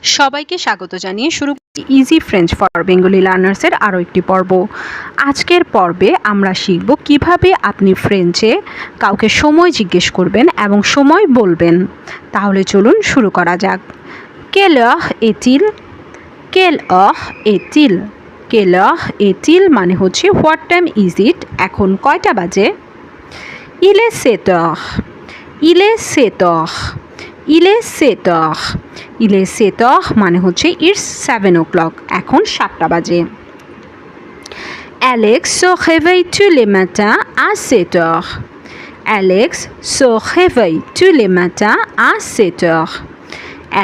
সবাইকে স্বাগত জানিয়ে শুরু ইজি ফ্রেঞ্চ ফর বেঙ্গলি লার্নার্সের আরও একটি পর্ব। আজকের পর্বে আমরা শিখব কিভাবে আপনি ফ্রেঞ্চে কাউকে সময় জিজ্ঞেস করবেন এবং সময় বলবেন। তাহলে চলুন শুরু করা যাক। কেল এটিল, কেল এটিল, কেল এটিল মানে হচ্ছে হোয়াট টাইম ইজ ইট, এখন কয়টা বাজে। ইলে সেটর, ইলে সেটর, ইলে সেটর, ইলে সেটর মানে হচ্ছে ইটস 7 o'clock, এখন 7টা বাজে। Alex se réveille tous les matins à 7 heures. Alex se réveille tous les matins à 7 heures.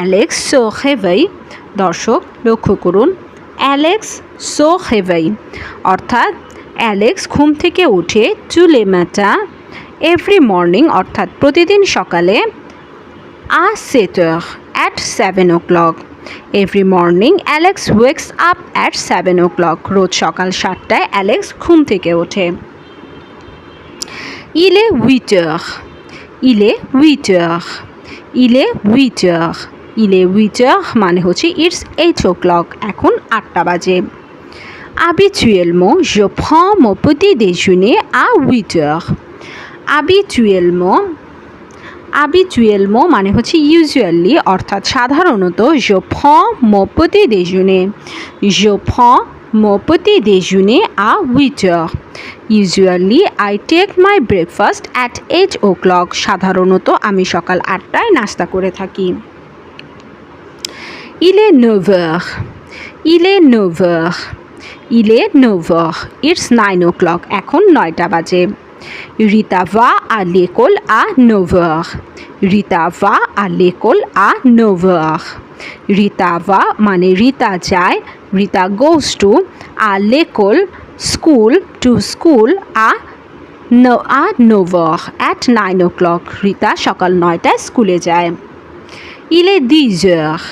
Alex se réveille, দর্শক লক্ষ্য করুন, Alex se réveille অর্থাৎ অ্যালেক্স ঘুম থেকে উঠে tous les matins every morning অর্থাৎ প্রতিদিন সকালে à 7 heures at 7 o'clock. Every morning Alex wakes up at 7 o'clock. রোজ সকাল 7টায় অ্যালেক্স ঘুম থেকে ওঠে। Il est 8 heures. Il est 8 heures. Il est 8 heures. Il est 8 heures মানে হচ্ছে it's 8 o'clock, এখন 8টা বাজে। Habituellement, je prends mon petit déjeuner à 8 heures. Habituellement, habituellement মানে হচ্ছে ইউজুয়ালি অর্থাৎ সাধারণত। je prends mon petit déjeuner, je prends mon petit déjeuner à 8 heures. Usually I take my breakfast at 8 o'clock. সাধারণত আমি সকাল 8টায় নাস্তা করে থাকি। Il est 9 heures. Il est 9 heures. Il est 9 heures. It's 9 o'clock. এখন 9টা বাজে। Rita va à l'école à 9 heures. Rita va à l'école à 9 heures. Rita va মানে রিতা যায়, Rita goes to à l'école, school, to school à 9 heures, at 9 o'clock. Rita সকাল 9টায় স্কুলে যায়। Il est 10 heures.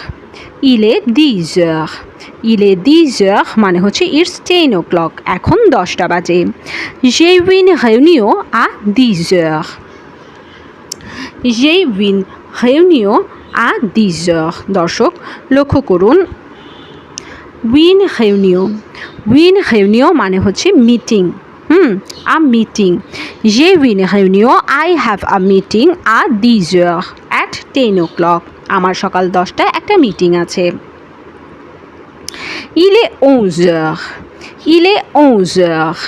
Il est 10 heures. Il est 10 heures মানে হচ্ছে it's 10 o'clock, এখন 10টা বাজে। J'ai une réunion à 10 heures. J'ai une réunion à 10 heures. দর্শক লক্ষ্য করুন, une réunion, une réunion মানে হচ্ছে meeting, a meeting. J'ai une réunion, I have a meeting at 10 heures, at 10 o'clock. আমার সকাল 10টায় একটা মিটিং আছে। Il est 11 heures. Il est 11 heures.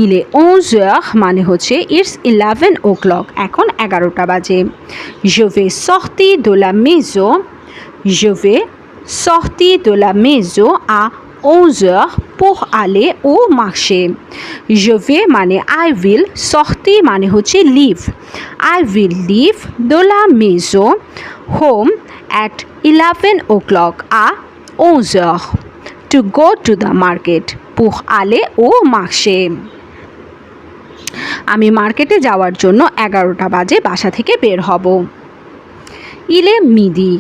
Il est 11 heures মানে হচ্ছে it's 11 o'clock, এখন 11টা বাজে। Je vais sortir de la maison. Je vais sortir de la maison à 11 heures pour aller au marché. Je vais মানে I will, sortir মানে হচ্ছে leave. I will leave de la maison home at 11 o'clock à 11 heures to go to the market pour aller au marché. আমি মার্কেটে যাওয়ার জন্য 11টা বাজে বাসা থেকে বের হব। Il est midi.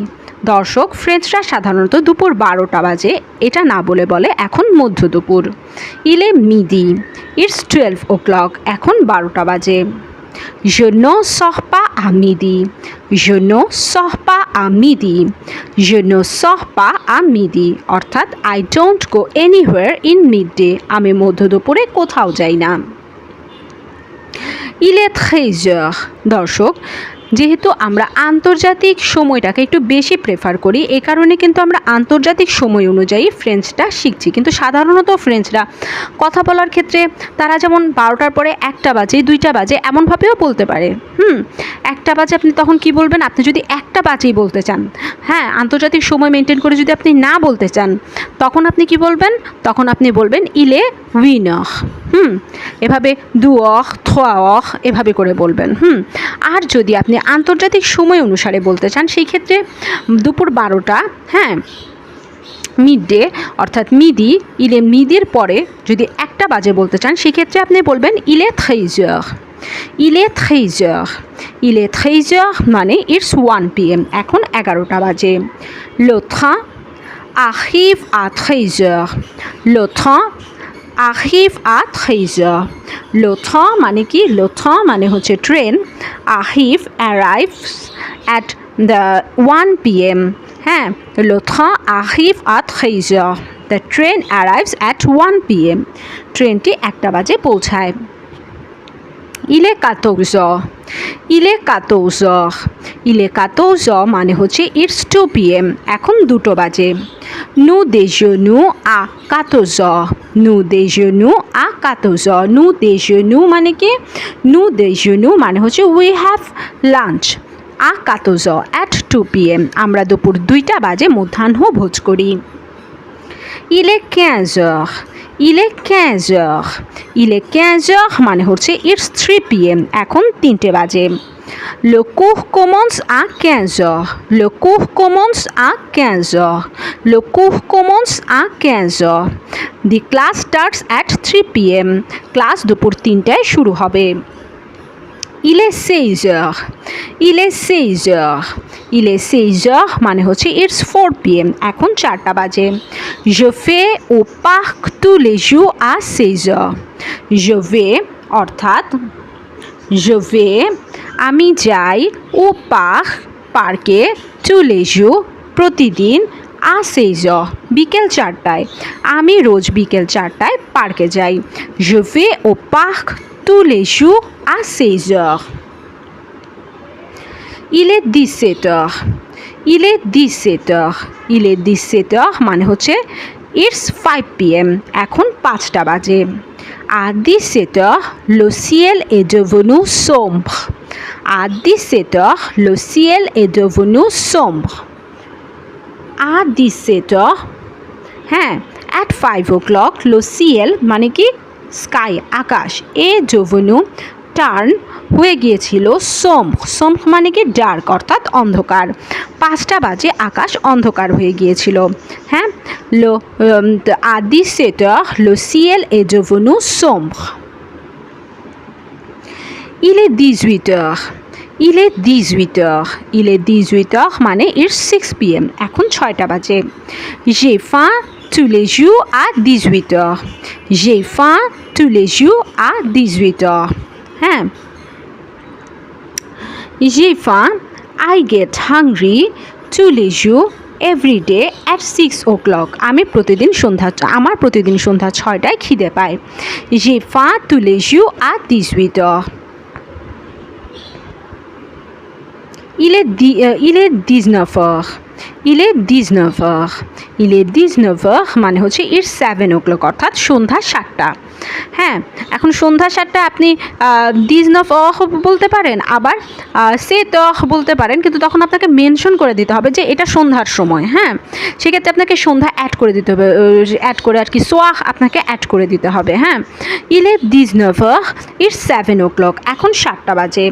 দর্শক ফ্রেঞ্চরা সাধারণত দুপুর 12টা বাজে এটা না বলে বলে এখন মধ্য দুপুর। Il est midi. It's 12 o'clock, এখন 12টা বাজে। Je ne sors pas à midi. Je ne sors pas à midi. Je ne sors pas à midi অর্থাৎ I don't go anywhere in midday. আমি মধ্য দুপুরে কোথাও যাই না। Il est 13 heures. দর্শক যেহেতু আমরা আন্তর্জাতিক সময়টাকে একটু বেশি প্রেফার করি, এই কারণে কিন্তু আমরা আন্তর্জাতিক সময় অনুযায়ী ফ্রেঞ্চটা শিখছি। কিন্তু সাধারণত ফ্রেঞ্চরা কথা বলার ক্ষেত্রে তারা যেমন 12টার পরে 1টা বাজে 2টা বাজে এমনভাবেও বলতে পারে। 1টা বাজে আপনি তখন কি বলবেন? আপনি যদি 1টা বাজেই বলতে চান, হ্যাঁ, আন্তর্জাতিক সময় মেনটেন করে যদি আপনি না বলতে চান, তখন আপনি কি বলবেন? তখন আপনি বলবেন il est 8 heures. এভাবে 2 heures, 3 heures এভাবে করে বলবেন। আর যদি আপনি আন্তর্জাতিক সময় অনুসারে বলতে চান সেই ক্ষেত্রে দুপুর 12টা, হ্যাঁ, মিড ডে অর্থাৎ মিদি, ইলে মিদির পরে যদি 1টা বাজে বলতে চান সেক্ষেত্রে আপনি বলবেন il est 13 heures. Il est 13 heures. Il est 13 heures মানে it's 1 p.m. এখন 11টা বাজে। Le train arrive à 13 heures. Le train arrive à 13 heures. Le train মানে কি? Le train মানে হচ্ছে train, arrives at the 1 p.m. হ্যাঁ, le train arrive à 13h. The train arrives at 1 p.m. ট্রেনটি 1টা বাজে পৌঁছায়। Il est 14h. Il est 14h. Il est 14h মানে হচ্ছে it's 2 p.m. এখন 2টো বাজে। Nous déjeunons à 14h. Nous déjeunons à 14h. Nous déjeunons মানে কি? Nous déjeunons মানে হচ্ছে we have lunch. à 14h at 2 p.m. আমরা দুপুর 2টা বাজে মধ্যাহ্ন ভোজ করি। Il est 15h. Il est 15h. Il est 15h মানে হচ্ছে it's 3 p.m. এখন 3টে বাজে। Le cours commence à 15h. Le cours commence à 15h. Le cours commence à 15h. The class starts at 3 p.m. Class দুপুর 3টায় শুরু হবে। Il est 16h. Il est 16h. Il est 16h মানে হচ্ছে it's 4 p.m. এখন 4টা বাজে। Je vais au parc tous les jours à 16h. Je vais অর্থাৎ je vais আমি যাই ও পার্কে tous les jours প্রতিদিন à 16h বিকেল 4টায়। আমি রোজ বিকেল 4টায় পার্কে যাই। Je vais au parc tous les jours à 16h. Il est 17h. Il est 17h. Il est 17h মানে হচ্ছে it's 5 p.m. এখন 5টা বাজে। À 17h, le ciel est devenu sombre. À 17h, le ciel est devenu sombre. À 17h, হ্যাঁ, at 5 o'clock, le ciel মানে কি sky আকাশ এ devenu turn হয়ে গিয়েছিল সোম মানে কি ডার্ক অর্থাৎ অন্ধকার। 5টা বাজে আকাশ অন্ধকার হয়ে গিয়েছিল। হ্যাঁ, à 17h, le ciel est devenu sombre. Il est 18h. Il est 18h. Il est 18h মানে it's 6 p.m. এখন 6টা বাজে। J'ai faim tous les jours à 18h. J'ai faim tous les jours à 18h. হ্যাঁ, j'ai faim, I get hungry tous les jours every day at 6 o'clock. আমার প্রতিদিন সন্ধ্যা 6টায় খিদে পায়। J'ai faim tous les jours à 18h. Il est 19h. Il est 19h. Il est 19h মানে হচ্ছে it's 7 o'clock অর্থাৎ সন্ধ্যা 7টা। হ্যাঁ, এখন সন্ধ্যা 7টা আপনি 19h বলতে পারেন, আবার 7h বলতে পারেন, কিন্তু তখন আপনাকে মেনশন করে দিতে হবে যে এটা সন্ধ্যার সময়। হ্যাঁ, সেক্ষেত্রে আপনাকে সন্ধ্যা অ্যাড করে দিতে হবে, অ্যাড করে আর কি সোয়াহ আপনাকে অ্যাড করে দিতে হবে। হ্যাঁ, Il est 19h, it's 7 o'clock এখন 7টা বাজে।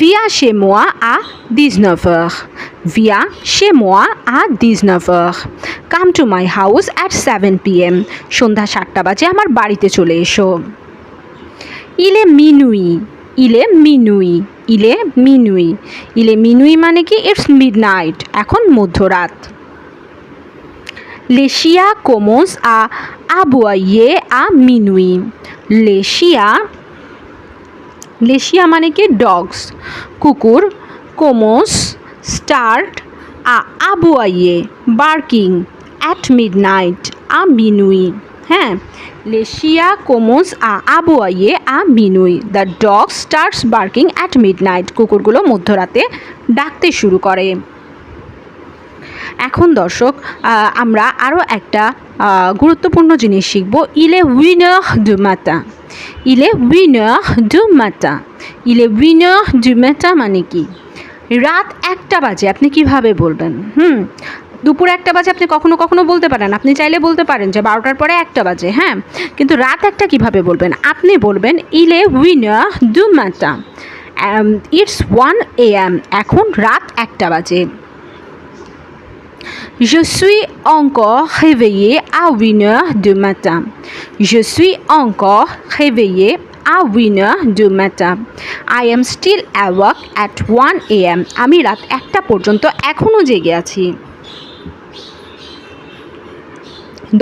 Viens chez moi à 19h. Viens chez moi à 19h. Come to my house at 7 p.m. সন্ধ্যা 7টা বাজে আমার বাড়িতে চলে এসো। Il est minuit. Il est minuit. Il est minuit. Il est minuit মানে কি it's midnight এখন মধ্যরাত। Les chiens commencent à aboyer à minuit. Les chiens মানে কি ডগস, কুকুর, কোমোস start aboyer barking at midnight à minuit. হ্যাঁ, les chiens commencent à aboyer à minuit. The dog starts barking at midnight. কুকুরগুলো মধ্যরাতে ডাকতে শুরু করে। এখন দর্শক আমরা আরও একটা গুরুত্বপূর্ণ জিনিস শিখব। Il est 1h du matin. Il est 1h du matin. Il est 1h du matin মানে কি রাত 1টা বাজে আপনি কিভাবে বলবেন? দুপুর 1টা বাজে আপনি কখনো কখনো বলতে পারেন, আপনি চাইলে বলতে পারেন যে 12টার পরে 1টা বাজে। হ্যাঁ, কিন্তু রাত 1টা কিভাবে বলবেন? আপনি বলবেন Il est 1h du matin. It's 1 a.m. এখন রাত 1টা বাজে। Je suis encore réveillé à 1h du matin. Je suis encore réveillé à 1h du matin. I am still awake at 1 a.m. আমি রাত 1টা পর্যন্ত এখনও জেগে আছি।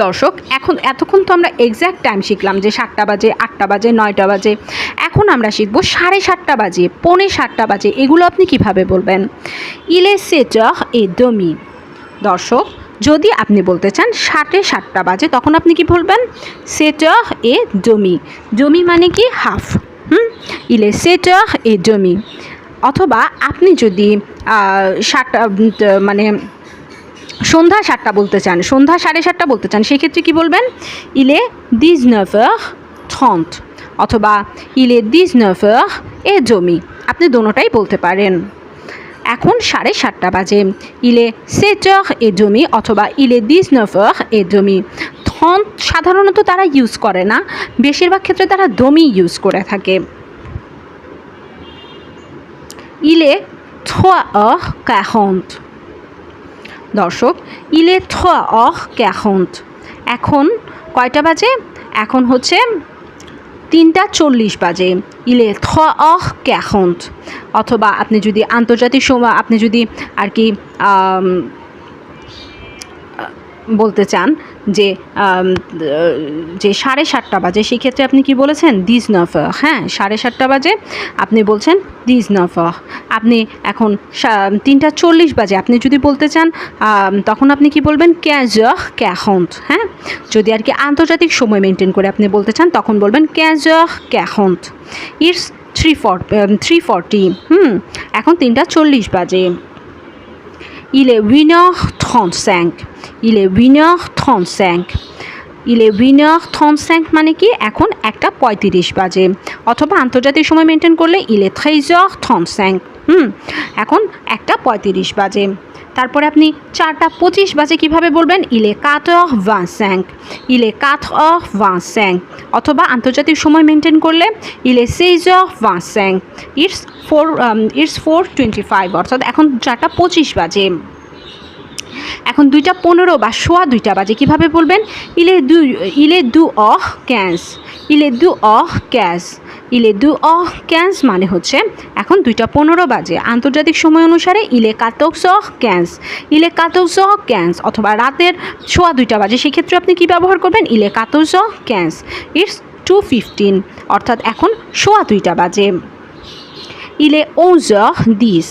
দর্শক, এতক্ষণ তো আমরা এক্স্যাক্ট টাইম শিখলাম যে 7টা বাজে, 8টা বাজে, 9টা বাজে। এখন এখন আমরা শিখব 7:30 বাজে, 7:45 বাজে, এগুলো আপনি কিভাবে বলবেন। Il est 7h30। দর্শক, যদি আপনি বলতে চান 7:30 বাজে, তখন আপনি কি বলবেন 7h30। দমি মানে কি হাফ। Il est 7h30। অথবা আপনি যদি 7টা মানে সন্ধ্যা 7টা বলতে চান, সন্ধ্যা 7:30 বলতে চান, সেক্ষেত্রে কি বলবেন Il est 19h30 অথবা Il est 19h30। আপনি দোনোটাই বলতে পারেন। এখন 7:30 বাজে, Il est 7h30 অথবা Il est 19h30। সাধারণত তারা ইউজ করে না, বেশিরভাগ ক্ষেত্রে তারা দমি ইউজ করে থাকে। Il est 3h40। দর্শক, Il est 3h40। এখন কয়টা বাজে? এখন হচ্ছে 3:40 বাজে। Il est 3h40। অথবা আপনি যদি আন্তর্জাতিক সময়, আপনি যদি আর কি বলতে চান যে 7:30 বাজে, সেক্ষেত্রে আপনি কি বলেছেন 19h। হ্যাঁ, 7:30 বাজে আপনি বলছেন 19h। আপনি এখন 3:40 বাজে আপনি যদি বলতে চান, তখন আপনি কি বলবেন 15h40। হ্যাঁ, যদি আর কি আন্তর্জাতিক সময় মেনটেন করে আপনি বলতে চান, তখন বলবেন 15h40। ইটস 3:40। এখন 3:40 বাজে। Il est 8h35। Il est 8h35। Il est 8h35 মানে কি এখন 1:35 বাজে। অথবা আন্তর্জাতিক সময় মেনটেন করলে Il est 13h35। এখন 1:35 বাজে। তারপরে আপনি 4:25 বাজে কিভাবে বলবেন Il est 4h25। Il est 4h25। অথবা আন্তর্জাতিক সময় মেনটেন করলে Il est 16h25। It's 4:25 অর্থাৎ এখন 4:25 বাজে। এখন 2:15 বা 2:15 বাজে কিভাবে বলবেন Il est 2h15। Il est 2h15। Il est 2h15 মানে হচ্ছে এখন 2:15 বাজে। আন্তর্জাতিক সময় অনুসারে Il est 14h15। Il est 14h15 অথবা রাতের 2:15 বাজে, সেক্ষেত্রে আপনি কি ব্যবহার করবেন Il est 14h15। It's 2:15 অর্থাৎ এখন 2:15 বাজে। Il est 11h10।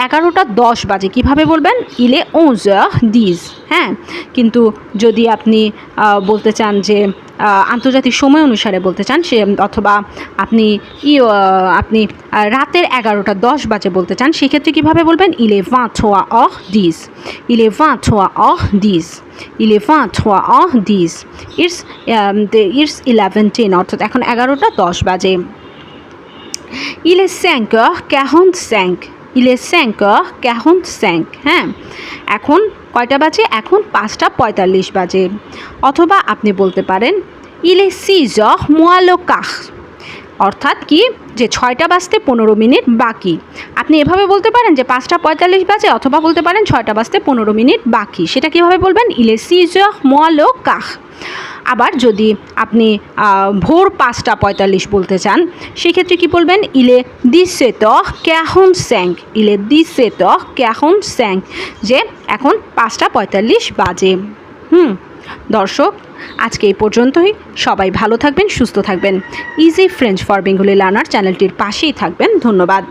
11:10 বাজে কিভাবে বলবেন Il est 11h10। হ্যাঁ, কিন্তু যদি আপনি বলতে চান যে আন্তর্জাতিক সময় অনুসারে বলতে চান, সে অথবা আপনি রাতের 11:10 বাজে বলতে চান, সেক্ষেত্রে কীভাবে বলবেন Il est 23h10। Il est 23h10। Il est 23h10। It's 11:10 অর্থাৎ এখন 11:10 বাজে। Il est 5h45। Il est 5h45। হ্যাঁ, এখন কয়টা বাজে? এখন 5:45 বাজে। অথবা আপনি বলতে পারেন Il est 6h moins le quart। অর্থাৎ কি যে 6টা বাজতে 15 মিনিট বাকি। আপনি এভাবে বলতে পারেন যে 5:45 বাজে, অথবা বলতে পারেন 6টা বাজতে 15 মিনিট বাকি। সেটা কীভাবে বলবেন Il est 6h moins le quart। আবার যদি আপনি ভোর 5:45 বলতে চান, সেক্ষেত্রে কি বলবেন Il est 17h45। Il est 17h45 যে এখন 5:45 বাজে। দর্শক, আজকে এই পর্যন্তই। সবাই ভালো থাকবেন, সুস্থ থাকবেন। Easy French for Bengali learner চ্যানেলটির পাশেই থাকবেন। ধন্যবাদ।